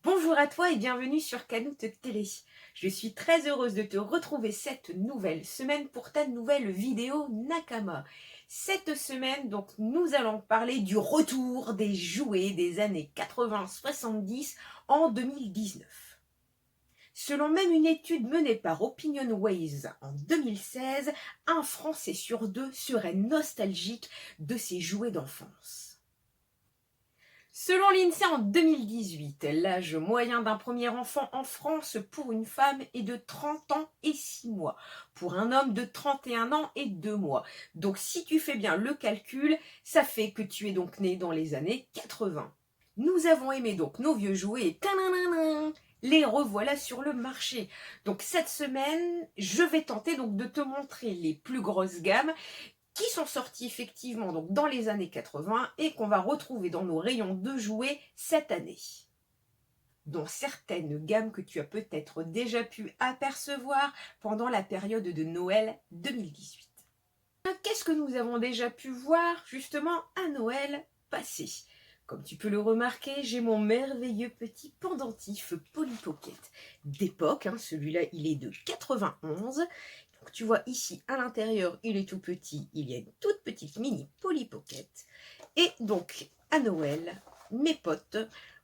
Bonjour à toi et bienvenue sur Kanout Télé. Je suis très heureuse de te retrouver cette nouvelle semaine pour ta nouvelle vidéo Nakama. Cette semaine, donc, nous allons parler du retour des jouets des années 80-70 en 2019. Selon même une étude menée par OpinionWays en 2016, un Français sur deux serait nostalgique de ses jouets d'enfance. Selon l'INSEE en 2018, l'âge moyen d'un premier enfant en France pour une femme est de 30 ans et 6 mois, pour un homme de 31 ans et 2 mois. Donc si tu fais bien le calcul, ça fait que tu es donc né dans les années 80. Nous avons aimé donc nos vieux jouets et les revoilà sur le marché. Donc cette semaine, je vais tenter donc de te montrer les plus grosses gammes qui sont sortis effectivement donc dans les années 80 et qu'on va retrouver dans nos rayons de jouets cette année. Dont certaines gammes que tu as peut-être déjà pu apercevoir pendant la période de Noël 2018. Qu'est-ce que nous avons déjà pu voir justement à Noël passé? Comme tu peux le remarquer, j'ai mon merveilleux petit pendentif Polly Pocket d'époque. Celui-là, il est de 91. Donc, tu vois ici, à l'intérieur, il est tout petit. Il y a une toute petite mini Polly Pocket. Et donc, à Noël, mes potes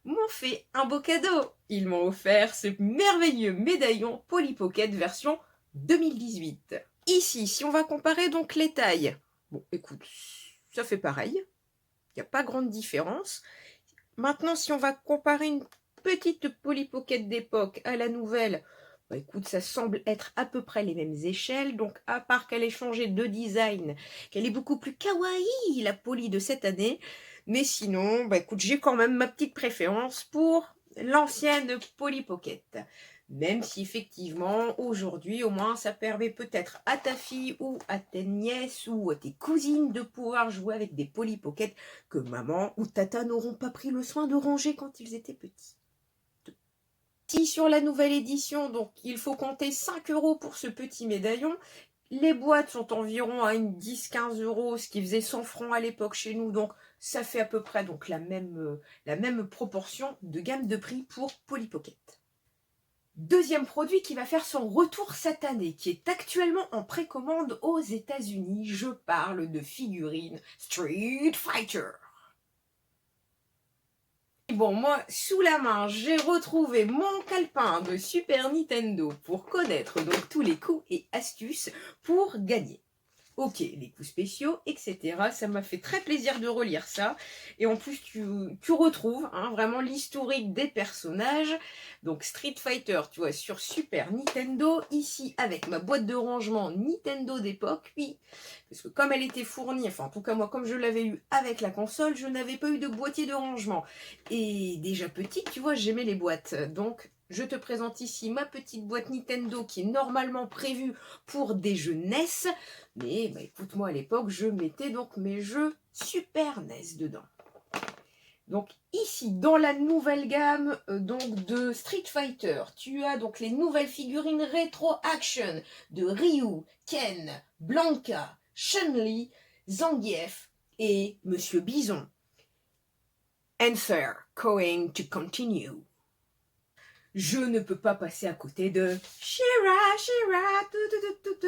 m'ont fait un beau cadeau. Ils m'ont offert ce merveilleux médaillon Polly Pocket version 2018. Ici, si on va comparer donc les tailles, bon, écoute, ça fait pareil. Il n'y a pas grande différence. Maintenant, si on va comparer une petite Polly Pocket d'époque à la nouvelle, bah écoute, ça semble être à peu près les mêmes échelles. Donc, à part qu'elle ait changé de design, qu'elle est beaucoup plus kawaii, la Polly de cette année. Mais sinon, bah écoute, j'ai quand même ma petite préférence pour l'ancienne Polly Pocket. Même si effectivement, aujourd'hui, au moins, ça permet peut-être à ta fille ou à tes nièces ou à tes cousines de pouvoir jouer avec des Polly Pocket que maman ou tata n'auront pas pris le soin de ranger quand ils étaient petits. Si sur la nouvelle édition, donc, il faut compter 5 € pour ce petit médaillon, les boîtes sont environ à une 10-15 €, ce qui faisait 100 francs à l'époque chez nous, donc ça fait à peu près donc, la même proportion de gamme de prix pour Polly Pocket. Deuxième produit qui va faire son retour cette année, qui est actuellement en précommande aux États-Unis. Je parle de figurines Street Fighter. Bon, moi, sous la main, j'ai retrouvé mon calepin de Super Nintendo pour connaître donc tous les coups et astuces pour gagner. Ok, les coups spéciaux, etc. Ça m'a fait très plaisir de relire ça. Et en plus, tu retrouves vraiment l'historique des personnages. Donc Street Fighter, tu vois, sur Super Nintendo. Ici, avec ma boîte de rangement Nintendo d'époque. Oui, parce que comme elle était fournie, enfin en tout cas moi, comme je l'avais eu avec la console, je n'avais pas eu de boîtier de rangement. Et déjà petite, tu vois, j'aimais les boîtes. Donc, je te présente ici ma petite boîte Nintendo qui est normalement prévue pour des jeux NES. Mais bah, écoute, moi à l'époque, je mettais donc mes jeux Super NES dedans. Donc ici, dans la nouvelle gamme donc de Street Fighter, tu as donc les nouvelles figurines Retro Action de Ryu, Ken, Blanka, Chun-Li, Zangief et Monsieur Bison. Answer going to continue. Je ne peux pas passer à côté de She-Ra, tout.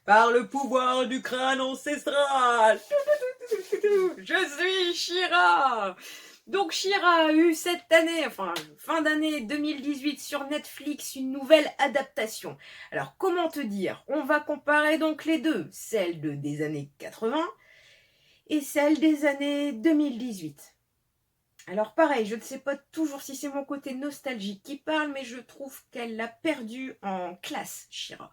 Par le pouvoir du crâne ancestral. Je suis She-Ra. Donc She-Ra a eu cette année, enfin fin d'année 2018 sur Netflix, une nouvelle adaptation. Alors comment te dire? On va comparer donc les deux, celle des années 80 et celle des années 2018. Alors pareil, je ne sais pas toujours si c'est mon côté nostalgique qui parle, mais je trouve qu'elle l'a perdu en classe, She-Ra.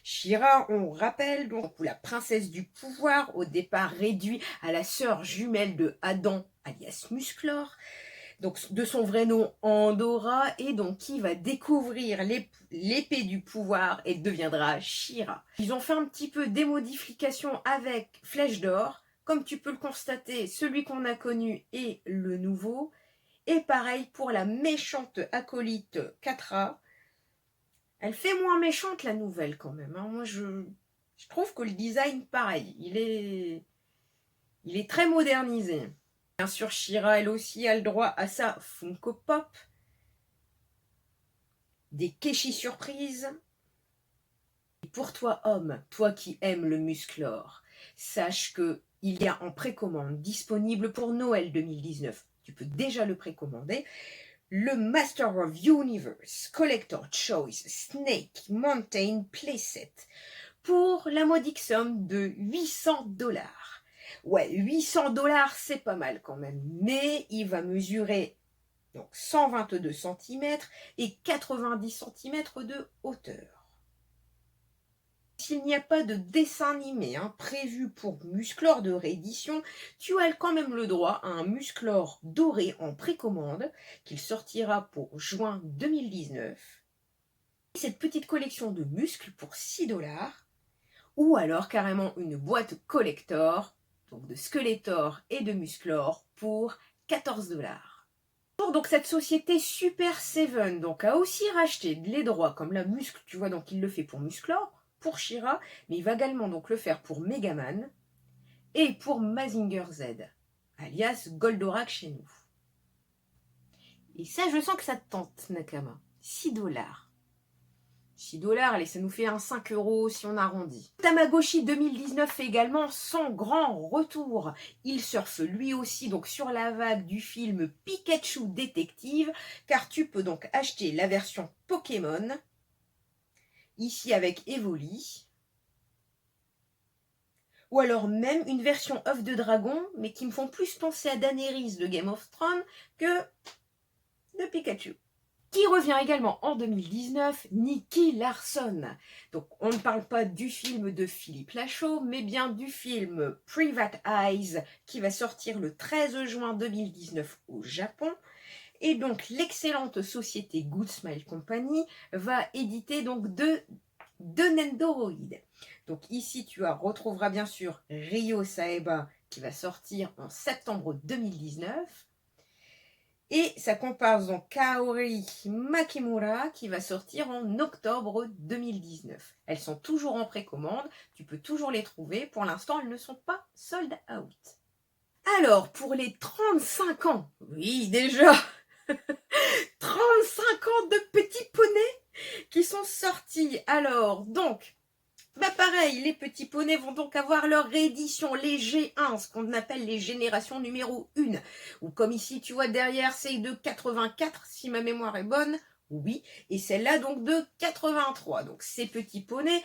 She-Ra, on rappelle, donc la princesse du pouvoir, au départ réduite à la sœur jumelle de Adam, alias Musclor, donc de son vrai nom Andorra, et donc qui va découvrir l'épée du pouvoir et deviendra She-Ra. Ils ont fait un petit peu des modifications avec Flèche d'Or. Comme tu peux le constater, celui qu'on a connu est le nouveau. Et pareil pour la méchante acolyte Catra. Elle fait moins méchante la nouvelle quand même. Moi je trouve que le design pareil, il est très modernisé. Bien sûr, She-Ra elle aussi a le droit à sa Funko Pop. des Keshi surprises. Et pour toi homme, toi qui aimes le musclor, sache que il y a en précommande disponible pour Noël 2019, tu peux déjà le précommander, le Master of Universe Collector Choice Snake Mountain Playset pour la modique somme de 800$. Ouais, 800$, c'est pas mal quand même, mais il va mesurer donc 122 cm et 90 cm de hauteur. S'il n'y a pas de dessin animé prévu pour Musclor de réédition, tu as quand même le droit à un Musclor doré en précommande qu'il sortira pour juin 2019. Cette petite collection de muscles pour 6$, ou alors carrément une boîte collector, donc de Skeletor et de Musclor pour 14$. Donc cette société Super Seven donc a aussi racheté les droits comme la muscle, tu vois, donc il le fait pour Musclor, pour She-Ra, mais il va également donc le faire pour Megaman et pour Mazinger Z, alias Goldorak chez nous. Et ça, je sens que ça te tente, Nakama. 6$. 6$, allez, ça nous fait un 5€ si on arrondit. Tamagotchi 2019 fait également son grand retour. Il surfe lui aussi donc sur la vague du film Pikachu Détective, car tu peux donc acheter la version Pokémon, ici avec Evoli, ou alors même une version œuf de dragon, mais qui me font plus penser à Daenerys de Game of Thrones que de Pikachu. Qui revient également en 2019, Nicky Larson. Donc on ne parle pas du film de Philippe Lachaud, mais bien du film Private Eyes qui va sortir le 13 juin 2019 au Japon. Et donc l'excellente société Good Smile Company va éditer donc deux Nendoroid. Donc ici tu retrouveras bien sûr Ryo Saeba qui va sortir en septembre 2019. Et ça comparse donc Kaori Makimura qui va sortir en octobre 2019. Elles sont toujours en précommande, tu peux toujours les trouver. Pour l'instant, elles ne sont pas sold out. Alors, pour les 35 ans, oui déjà, 35 ans de petits poneys qui sont sortis. Alors, donc, bah pareil, les petits poneys vont donc avoir leur réédition, les G1, ce qu'on appelle les générations numéro 1. Ou comme ici, tu vois, derrière, c'est de 84, si ma mémoire est bonne. Oui, et celle-là, donc, de 83. Donc, ces petits poneys,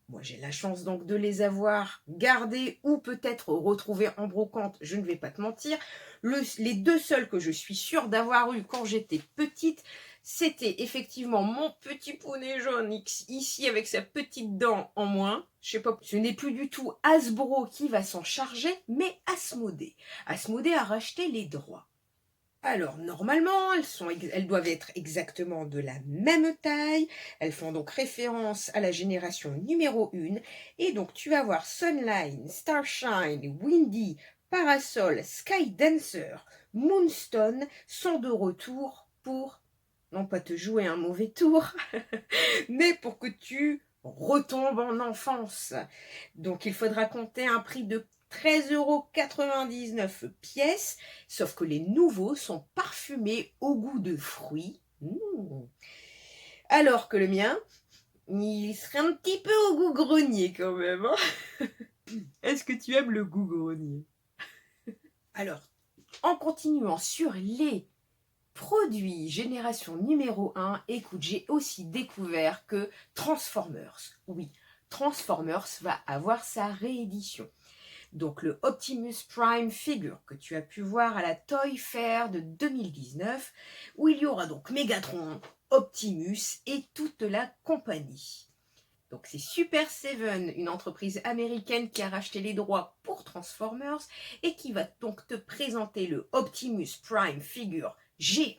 moi, j'ai la chance donc de les avoir gardés ou peut-être retrouvés en brocante, je ne vais pas te mentir. Les deux seuls que je suis sûre d'avoir eu quand j'étais petite, c'était effectivement mon petit poney jaune ici avec sa petite dent en moins. Je sais pas, ce n'est plus du tout Hasbro qui va s'en charger, mais Asmodée. Asmodée a racheté les droits. Alors, normalement, elles doivent être exactement de la même taille. Elles font donc référence à la génération numéro 1. Et donc, tu vas voir Sunline, Starshine, Windy, Parasol, Sky Dancer, Moonstone sont de retour pour, non pas te jouer un mauvais tour, mais pour que tu retombes en enfance. Donc, il faudra compter un prix de 13,99 € pièce, sauf que les nouveaux sont parfumés au goût de fruits. Alors que le mien, il serait un petit peu au goût grenier quand même. Est-ce que tu aimes le goût grenier? Alors, en continuant sur les produits génération numéro 1, écoute, j'ai aussi découvert que Transformers, oui, Transformers va avoir sa réédition. Donc le Optimus Prime Figure que tu as pu voir à la Toy Fair de 2019, où il y aura donc Megatron, Optimus et toute la compagnie. Donc c'est Super Seven, une entreprise américaine qui a racheté les droits pour Transformers et qui va donc te présenter le Optimus Prime Figure G1.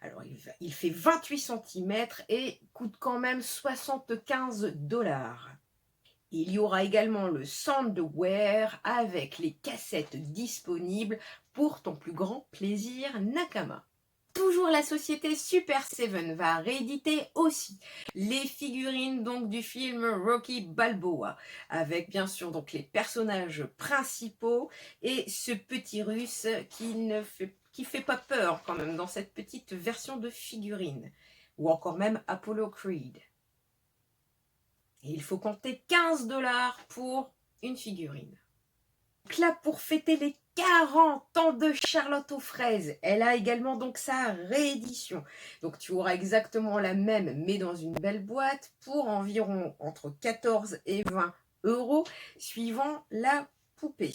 Alors il fait 28 cm et coûte quand même 75$. Il y aura également le Soundware avec les cassettes disponibles pour ton plus grand plaisir, Nakama. Toujours la société Super Seven va rééditer aussi les figurines donc du film Rocky Balboa avec bien sûr donc les personnages principaux et ce petit russe qui fait pas peur quand même dans cette petite version de figurine. ou encore même Apollo Creed. Et il faut compter 15 $ pour une figurine. Donc là, pour fêter les 40 ans de Charlotte aux fraises, elle a également donc sa réédition. Donc tu auras exactement la même, mais dans une belle boîte, pour environ entre 14 et 20 €, suivant la poupée,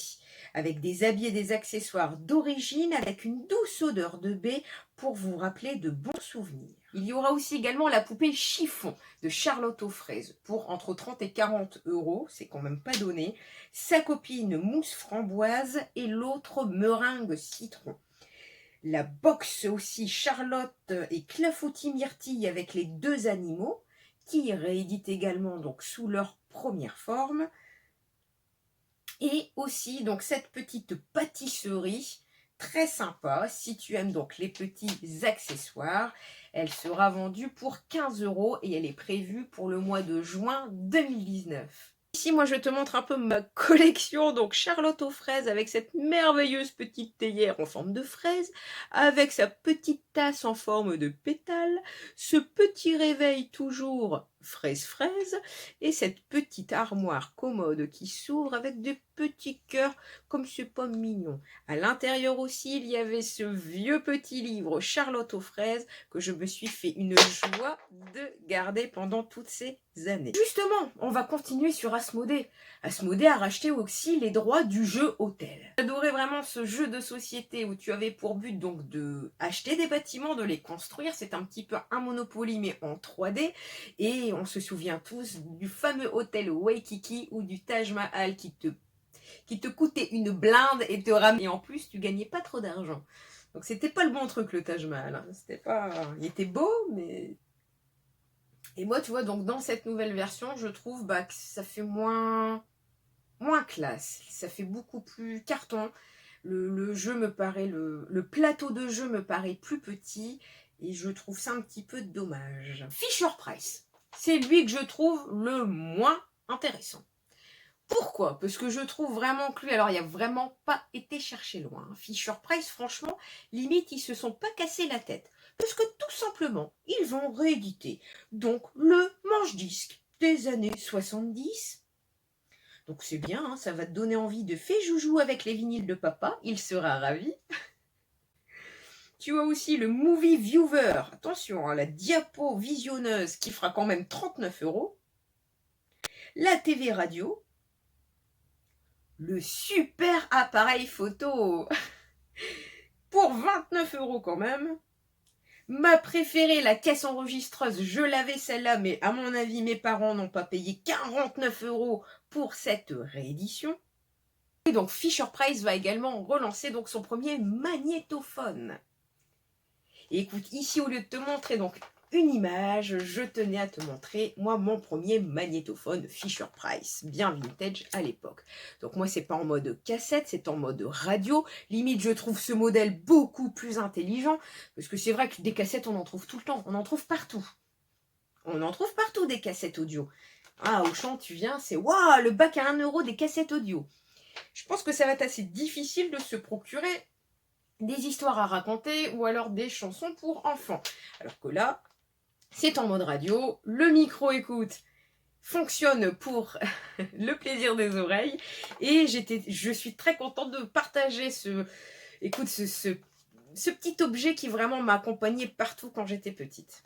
avec des habits et des accessoires d'origine, avec une douce odeur de baie pour vous rappeler de bons souvenirs. Il y aura aussi également la poupée chiffon de Charlotte aux fraises pour entre 30 et 40 €, c'est quand même pas donné. Sa copine mousse framboise et l'autre meringue citron. La box aussi Charlotte et Clafoutis Myrtille avec les deux animaux qui rééditent également donc sous leur première forme. Et aussi donc cette petite pâtisserie très sympa. Si tu aimes donc les petits accessoires, elle sera vendue pour 15 € et elle est prévue pour le mois de juin 2019. Ici, moi, je te montre un peu ma collection, donc Charlotte aux fraises avec cette merveilleuse petite théière en forme de fraise, avec sa petite tasse en forme de pétale, ce petit réveil toujours fraise-fraise, et cette petite armoire commode qui s'ouvre avec des petits cœurs comme ce pomme mignon. À l'intérieur aussi, il y avait ce vieux petit livre Charlotte aux fraises que je me suis fait une joie de garder pendant toutes ces années. Justement, on va continuer sur Asmodée. Asmodée a racheté aussi les droits du jeu hôtel. J'adorais vraiment ce jeu de société où tu avais pour but donc de acheter des bâtiments, de les construire. C'est un petit peu un Monopoly mais en 3D. Et on se souvient tous du fameux hôtel Waikiki ou du Taj Mahal qui te coûtait une blinde et te ramenait. Et en plus, tu gagnais pas trop d'argent. Donc c'était pas le bon truc le Taj Mahal. Hein. C'était pas... Il était beau, mais... Et moi, tu vois, donc dans cette nouvelle version, je trouve que ça fait moins classe. Ça fait beaucoup plus carton. Le jeu me paraît, le plateau de jeu me paraît plus petit. Et je trouve ça un petit peu dommage. Fisher-Price, c'est lui que je trouve le moins intéressant. Pourquoi? Parce que je trouve vraiment que lui, alors il n'a vraiment pas été chercher loin. Fisher-Price, franchement, limite, ils se sont pas cassés la tête. Parce que tout simplement, ils vont rééditer donc le manche-disque des années 70. Donc c'est bien, hein, ça va te donner envie de faire joujou avec les vinyles de papa, il sera ravi. Tu as aussi le Movie Viewer, attention, hein, la diapo visionneuse qui fera quand même 39 €. La TV radio. Le super appareil photo pour 29 € quand même. Ma préférée, la caisse enregistreuse, je l'avais celle-là, mais à mon avis, mes parents n'ont pas payé 49 € pour cette réédition. Et donc Fisher-Price va également relancer donc son premier magnétophone. Et écoute, ici, au lieu de te montrer donc une image, je tenais à te montrer, moi, mon premier magnétophone Fisher-Price, bien vintage à l'époque. Donc moi, c'est pas en mode cassette, c'est en mode radio. Limite, je trouve ce modèle beaucoup plus intelligent, parce que c'est vrai que des cassettes, on en trouve tout le temps, on en trouve partout. On en trouve partout des cassettes audio. Ah, Auchan, tu viens, c'est waouh, le bac à 1 € des cassettes audio. Je pense que ça va être assez difficile de se procurer des histoires à raconter ou alors des chansons pour enfants. Alors que là, c'est en mode radio, le micro-écoute fonctionne pour le plaisir des oreilles et je suis très contente de partager ce petit objet qui vraiment m'a accompagnée partout quand j'étais petite.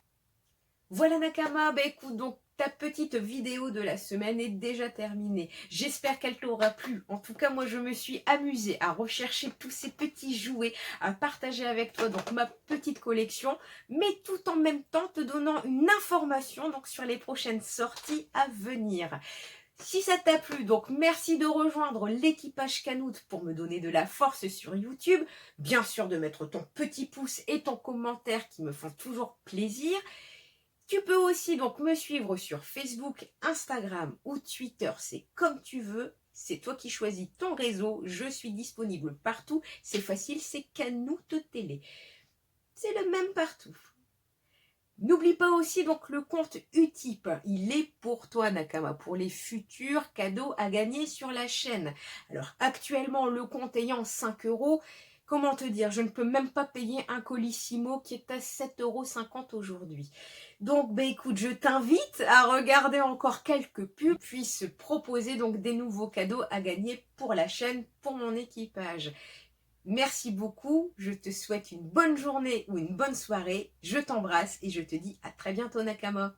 Voilà Nakama, écoute, donc ta petite vidéo de la semaine est déjà terminée. J'espère qu'elle t'aura plu. En tout cas, moi, je me suis amusée à rechercher tous ces petits jouets, à partager avec toi donc ma petite collection, mais tout en même temps te donnant une information donc sur les prochaines sorties à venir. Si ça t'a plu, donc merci de rejoindre l'équipage Canoute pour me donner de la force sur YouTube. Bien sûr de mettre ton petit pouce et ton commentaire qui me font toujours plaisir. Tu peux aussi donc me suivre sur Facebook, Instagram ou Twitter, c'est comme tu veux. C'est toi qui choisis ton réseau, je suis disponible partout. C'est facile, c'est Canoute Télé. C'est le même partout. N'oublie pas aussi donc le compte Utip, il est pour toi Nakama, pour les futurs cadeaux à gagner sur la chaîne. Alors actuellement le compte ayant 5 €, comment te dire, je ne peux même pas payer un Colissimo qui est à 7,50 € aujourd'hui. Donc, bah, écoute, je t'invite à regarder encore quelques pubs, puis se proposer donc des nouveaux cadeaux à gagner pour la chaîne, pour mon équipage. Merci beaucoup, je te souhaite une bonne journée ou une bonne soirée, je t'embrasse et je te dis à très bientôt Nakama.